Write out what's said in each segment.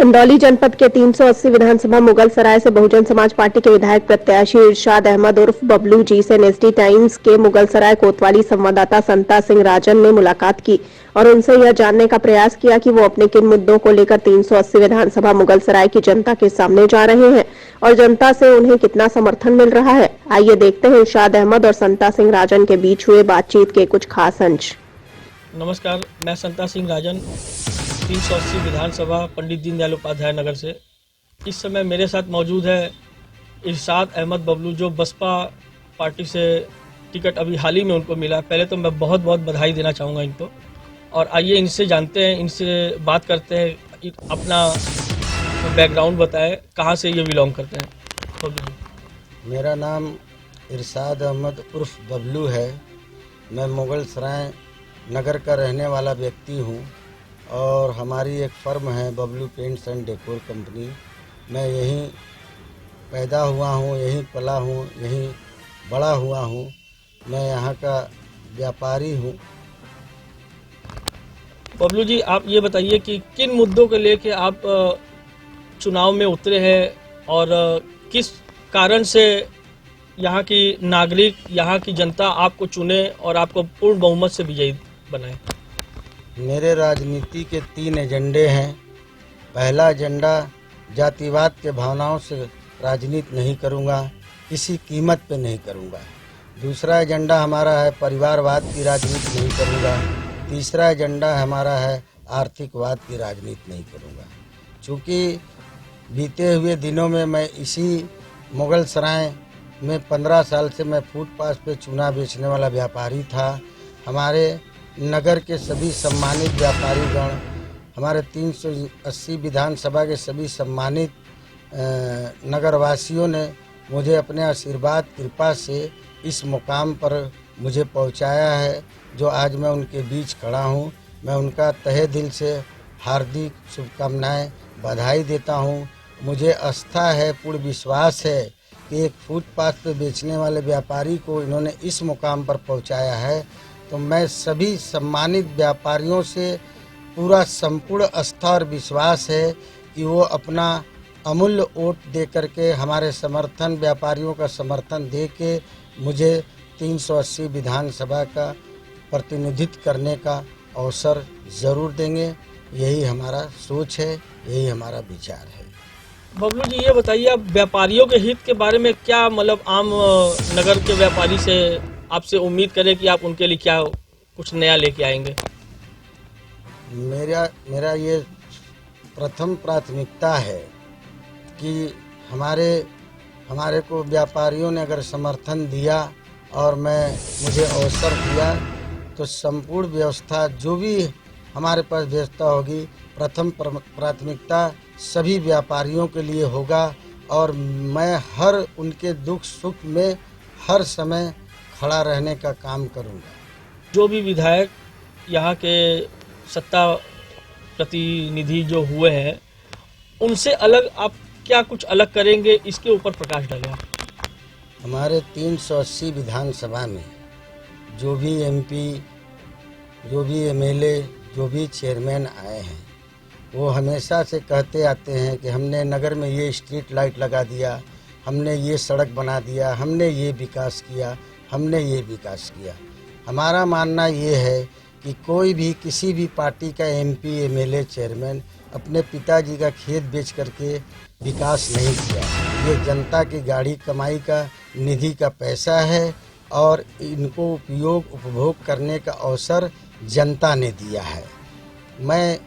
चंदौली जनपद के 380 विधानसभा मुगलसराय से बहुजन समाज पार्टी के विधायक प्रत्याशी इरशाद अहमद उर्फ बबलू जी से एसडी टाइम्स के मुगलसराय कोतवाली संवाददाता संता सिंह राजन ने मुलाकात की और उनसे यह जानने का प्रयास किया कि वो अपने किन मुद्दों को लेकर 380 विधानसभा मुगलसराय की जनता के सामने जा रहे हैं और जनता से उन्हें कितना समर्थन मिल रहा है। आइए देखते हैं इरशाद अहमद और संता सिंह राजन के बीच हुए बातचीत के कुछ खास अंश। नमस्कार, मैं संता सिंह राजन 380 विधानसभा पंडित दीनदयाल उपाध्याय नगर से। इस समय मेरे साथ मौजूद है इरशाद अहमद बबलू, जो बसपा पार्टी से टिकट अभी हाल ही में उनको मिला। पहले तो मैं बहुत बहुत बधाई देना चाहूँगा इनको, और आइए इनसे जानते हैं, इनसे बात करते हैं, अपना बैकग्राउंड बताएं, कहाँ से ये बिलोंग करते हैं। मेरा नाम इरशाद अहमद उर्फ बबलू है। मैं मुगलसराय नगर का रहने वाला व्यक्ति हूँ और हमारी एक फर्म है Bablu paints and decor company. मैं यहीं पैदा हुआ हूँ, यहीं पला हूँ, यहीं बड़ा हुआ हूँ। मैं यहाँ का व्यापारी हूँ। बबलू जी, आप ये बताइए कि किन मुद्दों को लेके आप चुनाव में उतरे हैं और किस कारण से यहाँ की नागरिक, यहाँ की जनता आपको चुने और आपको पूर्ण बहुमत से विजयी बनाए। मेरे राजनीति के 3 एजेंडे हैं। पहला एजेंडा, जातिवाद के भावनाओं से राजनीति नहीं करूँगा, किसी कीमत पे नहीं करूँगा। दूसरा एजेंडा हमारा है परिवारवाद की राजनीति नहीं करूँगा। तीसरा एजेंडा हमारा है आर्थिकवाद की राजनीति नहीं करूँगा। चूँकि बीते हुए दिनों में मैं इसी मुगलसराय में 15 साल से मैं फुटपाथ पे चूना बेचने वाला व्यापारी था। हमारे नगर के सभी सम्मानित व्यापारीगण, हमारे 380 विधानसभा के सभी सम्मानित नगरवासियों ने मुझे अपने आशीर्वाद कृपा से इस मुकाम पर मुझे पहुंचाया है, जो आज मैं उनके बीच खड़ा हूं। मैं उनका तहे दिल से हार्दिक शुभकामनाएं, बधाई देता हूं। मुझे आस्था है, पूर्ण विश्वास है कि एक फुटपाथ पे बेचने वाले व्यापारी को इन्होंने इस मुकाम पर पहुंचाया है। तो मैं सभी सम्मानित व्यापारियों से पूरा संपूर्ण आस्था और विश्वास है कि वो अपना अमूल्य वोट दे करके हमारे समर्थन, व्यापारियों का समर्थन दे के मुझे 380 विधानसभा का प्रतिनिधित्व करने का अवसर ज़रूर देंगे। यही हमारा सोच है, यही हमारा विचार है। बबलू जी, ये बताइए, आप व्यापारियों के हित के बारे में क्या, मतलब आम नगर के व्यापारी से आपसे उम्मीद करें कि आप उनके लिए क्या कुछ नया लेके आएंगे। मेरा ये प्रथम प्राथमिकता है कि हमारे को व्यापारियों ने अगर समर्थन दिया और मुझे अवसर दिया तो संपूर्ण व्यवस्था, जो भी हमारे पास व्यवस्था होगी, प्रथम प्राथमिकता सभी व्यापारियों के लिए होगा और मैं हर उनके दुख सुख में हर समय खड़ा रहने का काम करूंगा। जो भी विधायक यहाँ के सत्ता प्रतिनिधि जो हुए हैं, उनसे अलग आप क्या कुछ अलग करेंगे, इसके ऊपर प्रकाश डालें। हमारे 380 विधानसभा में जो भी एमपी, जो भी एमएलए, जो भी चेयरमैन आए हैं, वो हमेशा से कहते आते हैं कि हमने नगर में ये स्ट्रीट लाइट लगा दिया, हमने ये सड़क बना दिया, हमने ये विकास किया, हमने ये विकास किया। हमारा मानना ये है कि कोई भी किसी भी पार्टी का एमपी, एमएलए, चेयरमैन अपने पिताजी का खेत बेच करके विकास नहीं किया। ये जनता की गाड़ी कमाई का, निधि का पैसा है और इनको उपभोग करने का अवसर जनता ने दिया है। मैं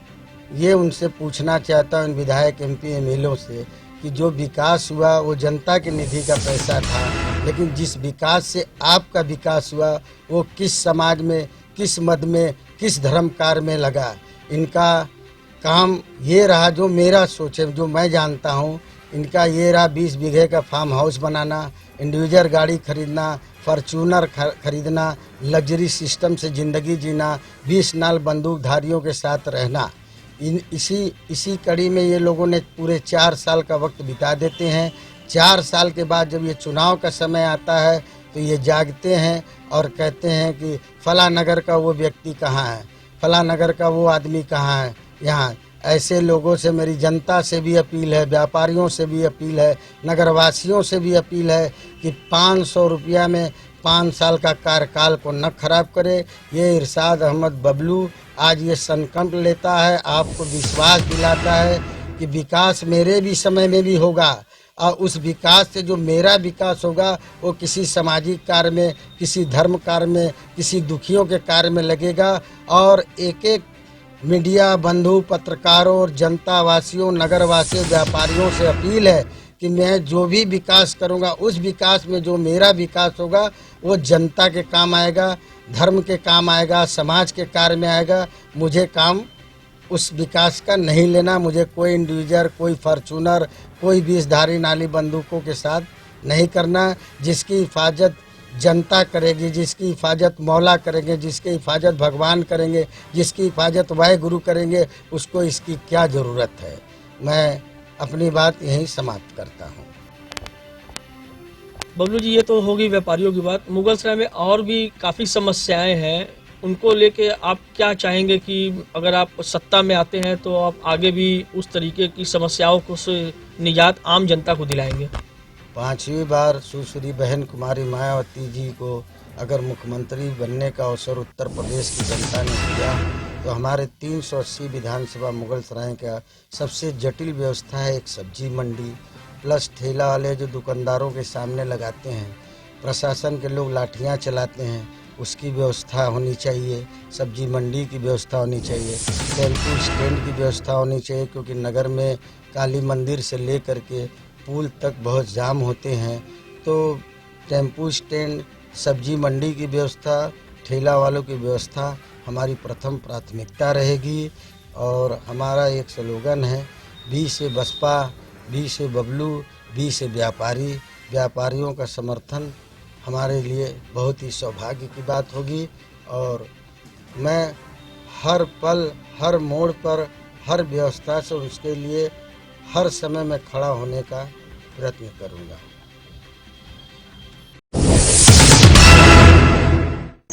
ये उनसे पूछना चाहता हूँ, विधायक, एमपी, एमएलए से, कि जो विकास हुआ वो जनता के निधि का पैसा था, लेकिन जिस विकास से आपका विकास हुआ वो किस समाज में, किस मत में, किस धर्म कार्य में लगा। इनका काम ये रहा, जो मेरा सोच है, जो मैं जानता हूँ, इनका ये रहा 20 बीघे का फार्म हाउस बनाना, इंडिविजुअल गाड़ी खरीदना, फॉर्च्यूनर खरीदना, लग्जरी सिस्टम से ज़िंदगी जीना, 20 नाल बंदूकधारियों के साथ रहना। इसी कड़ी में ये लोगों ने पूरे 4 साल का वक्त बिता देते हैं। 4 साल के बाद जब ये चुनाव का समय आता है तो ये जागते हैं और कहते हैं कि फला नगर का वो व्यक्ति कहाँ है, फला नगर का वो आदमी कहाँ है। यहाँ ऐसे लोगों से मेरी जनता से भी अपील है, व्यापारियों से भी अपील है, नगरवासियों से भी अपील है कि 500 रुपया में 5 साल का कार्यकाल को न खराब करे। ये इरशाद अहमद बबलू आज ये संकल्प लेता है, आपको विश्वास दिलाता है कि विकास मेरे भी समय में भी होगा, और उस विकास से जो मेरा विकास होगा वो किसी सामाजिक कार्य में, किसी धर्म कार्य में, किसी दुखियों के कार्य में लगेगा। और एक एक मीडिया बंधु, पत्रकारों और जनता वासियों, नगर वासियों, व्यापारियों से अपील है कि मैं जो भी विकास करूंगा, उस विकास में जो मेरा विकास होगा वो जनता के काम आएगा, धर्म के काम आएगा, समाज के कार्य में आएगा। मुझे काम उस विकास का नहीं लेना, मुझे कोई इंडिविजुअल, कोई फॉर्चूनर, कोई विषधारी नाली बंदूकों के साथ नहीं करना। जिसकी हिफाजत जनता करेगी, जिसकी हिफाजत मौला करेंगे, जिसकी हिफाजत भगवान करेंगे, जिसकी हिफाजत वाहे करेंगे, उसको इसकी क्या ज़रूरत है। मैं अपनी बात यहीं समाप्त करता हूँ। बबलू जी, ये तो होगी व्यापारियों की बात। मुगलसराय में और भी काफ़ी समस्याएं हैं, उनको लेके आप क्या चाहेंगे कि अगर आप सत्ता में आते हैं तो आप आगे भी उस तरीके की समस्याओं को से निजात आम जनता को दिलाएंगे? 5वीं बार सुश्री बहन कुमारी मायावती जी को अगर मुख्यमंत्री बनने का अवसर उत्तर प्रदेश की जनता ने दिया तो हमारे 380 विधानसभा मुगलसराय का सबसे जटिल व्यवस्था है एक सब्जी मंडी, प्लस ठेला वाले जो दुकानदारों के सामने लगाते हैं, प्रशासन के लोग लाठियां चलाते हैं, उसकी व्यवस्था होनी चाहिए। सब्जी मंडी की व्यवस्था होनी चाहिए, टेम्पू स्टैंड की व्यवस्था होनी चाहिए, क्योंकि नगर में काली मंदिर से लेकर के पुल तक बहुत जाम होते हैं। तो टेम्पू स्टैंड, सब्जी मंडी की व्यवस्था, ठेला वालों की व्यवस्था हमारी प्रथम प्राथमिकता रहेगी। और हमारा एक स्लोगन है, बी से बसपा, बी से बबलू, बी से व्यापारी। व्यापारियों का समर्थन हमारे लिए बहुत ही सौभाग्य की बात होगी। और मैं हर पल, हर मोड़ पर, हर व्यवस्था से उसके लिए हर समय में खड़ा होने का प्रयत्न करूंगा।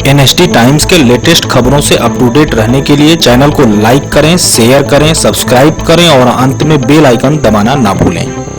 NST टाइम्स के लेटेस्ट खबरों से अप टू डेट रहने के लिए चैनल को लाइक करें, शेयर करें, सब्सक्राइब करें और अंत में बेल आइकन दबाना ना भूलें।